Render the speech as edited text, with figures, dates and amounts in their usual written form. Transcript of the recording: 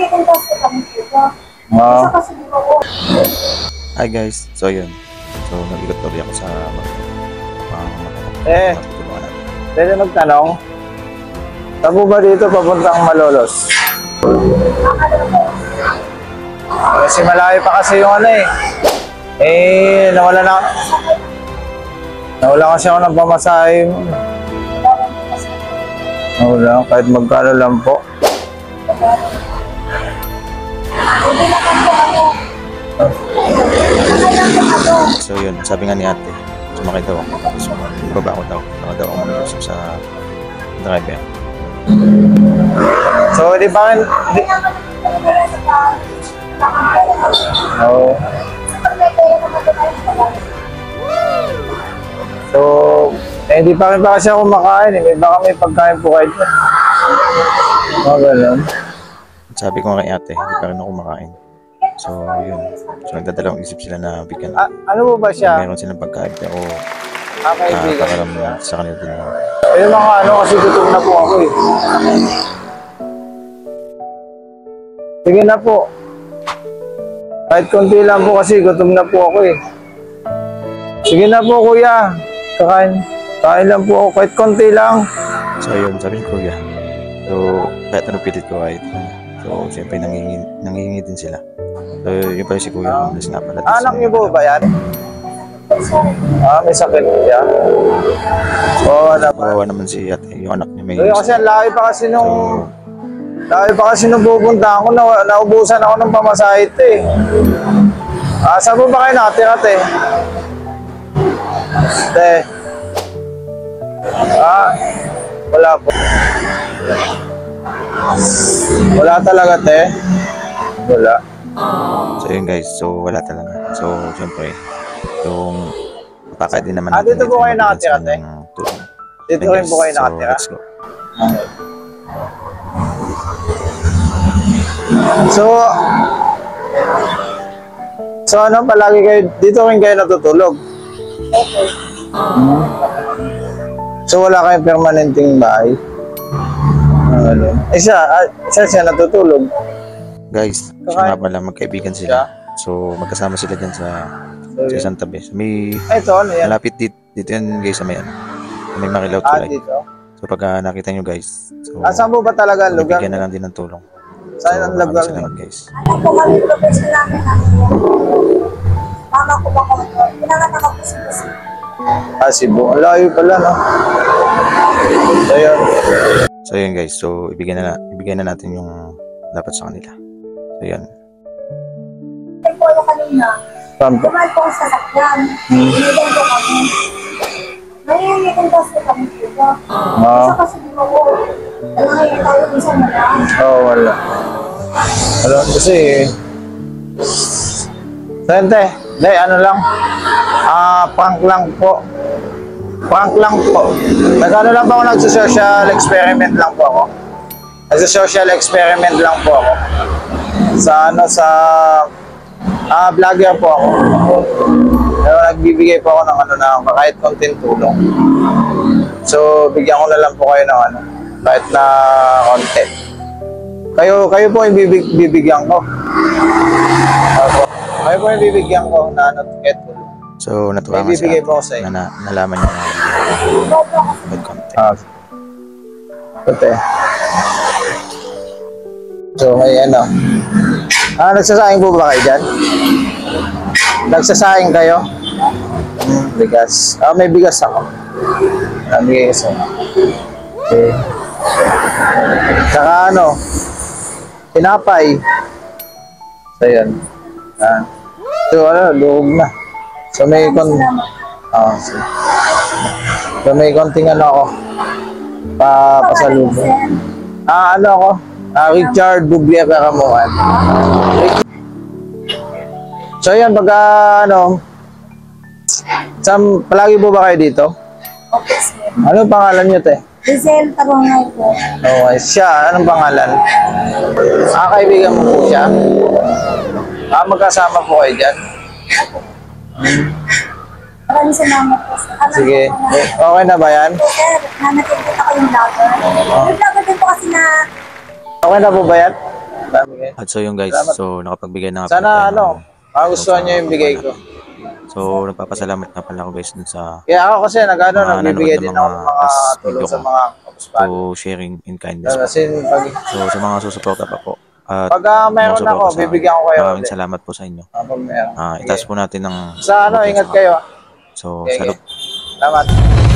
Nangingitin kasi kami dito. Isa kasi dito ko. Hi guys, so yun. So nag-ikot tuloy ako sa matutulungan natin. Pwede magtanong? Saan po ba dito papuntang Malolos? Kasi malayo pa kasi yung ano eh. Nawala kasi ako ng pamasahe mo. Nawala, kahit magkano lang po. So yun, sabi nga ni ate, sumakay daw ako. So, baba ko daw. Baka daw ako mag-usap sa driver. So, di ba? Oo. So, di pa rin pa kasi ako makain eh. Baka may pagkain po kayo dyan. Ganun. Sabi ko nga kay ate, hindi pa rin ako makain. So, yun. So, nagdadalawang isip sila na bigyan. Ano ba siya? Meron silang pagkain o kaibigan pakaram sa kanila din. Yung mga ano, kasi gutom na po ako eh. Sige na po. Kahit konti lang po kasi gutom na po ako eh. Sige na po kuya. Kain lang po ako kahit konti lang. So yun, sabi ni kuya. So kahit anong pilit ko kahit. So siyempre nangihingi din sila. So yun pa si kuya. Anak niyo po ba yan? May sakit siya. Kawawa naman si ate, yung anak niya may kasi ang layo pa kasi nung pupunta ako, naubusan ako ng pamasahe ito eh. Saan po ba kayo natira, te? Te? Wala po. Wala talaga, te? Wala. So yun guys, so wala talaga. So siyempre, yung pakakain din naman natin. Dito po kayo nakatira, te? Dito rin po kayo nakatira? So let's go. So ano, palagi kayo, dito rin kayo natutulog? So wala kayong permanenteng bahay? Siya natutulog? Guys, siya nga pala, magkaibigan sila. So magkasama sila dyan sa isang tabi. So, ito, ano yan? Malapit dito yan guys sa may ano. May Makilaw tulay. Dito? So pagka nakita nyo guys, so saan mo ba talaga ang lugar? bigyan na lang din ng tulong. Saan ang lugar niyo? Guys. Ano po kami profession namin mama ko ba ko? Pinanganak ako sa Cebu. Ang layo pala, no? So yun. So yun guys, so ibigay na natin yung dapat sa kanila. So yun. Ay po yung kanina. Saan po? Naman po ang sasakyan. Binigyan po kami. Nangingitin kasi kami dito. Isa kasi dito ko. Nangingitin tayo minsan na lang. Wala. Wala kasi Sente, ano lang. Prank lang po. Nag-ano lang po ako, nagsa-social experiment lang po ako. Nagsa-social experiment lang po ako. Vlogger po ako. Pero nagbibigay po ako ng kahit konting tulong. So, bigyan ko na lang po kayo ng kahit na konti. Kayo po yung bibigyan ko. Kayo po yung bibigyan ko na kahit tulong. So, natuwa nga bibigay po ako sa inyo. Na nalaman niya na kahit konti. Konti. So, may nagsasaing po ba kayo dyan? Nagsasaing kayo? Bigas. May bigas ako. Bigas ako. Okay. Saka tinapay. So, yun. So, luog na. So, may konting ako. Pasalubong. Ako? Richard Buglia Karamuan. So yan, pagka palagi po ba kayo dito? Okay, sir. Anong pangalan niyo, te? Giselle Tabangay po. Okay, siya, anong pangalan? Kaibigan mo po siya? Magkasama po kayo dyan? Maraming salamat po, sir. Sige, okay na ba yan? Sir, nakikita ko yung vlogger. Yung vlogger din po kasi na Okay na po ba yan? Bibigay. At so yung guys, Salamat. so nakapagbigay na nga pala Sana tayo ano, ng- magustuhan nyo yung bigay ko. So nagpapasalamat na pala ako guys dun sa Kaya ako kasi nag-ano, Mga nagbibigay nanonood din ng ako ng mga mga past tulong video sa ko. mga kapuspado. to sharing in kindness. Kasi pag, So sa mga susuporta pa po. At pag meron sumusuporta ako, sa akin, bibigyan ko kayo maraming ulit. salamat po sa inyo. Pag meron. Itaas po natin ng Sa ano, ingat kayo. So, Okay, salute. okay. Salamat.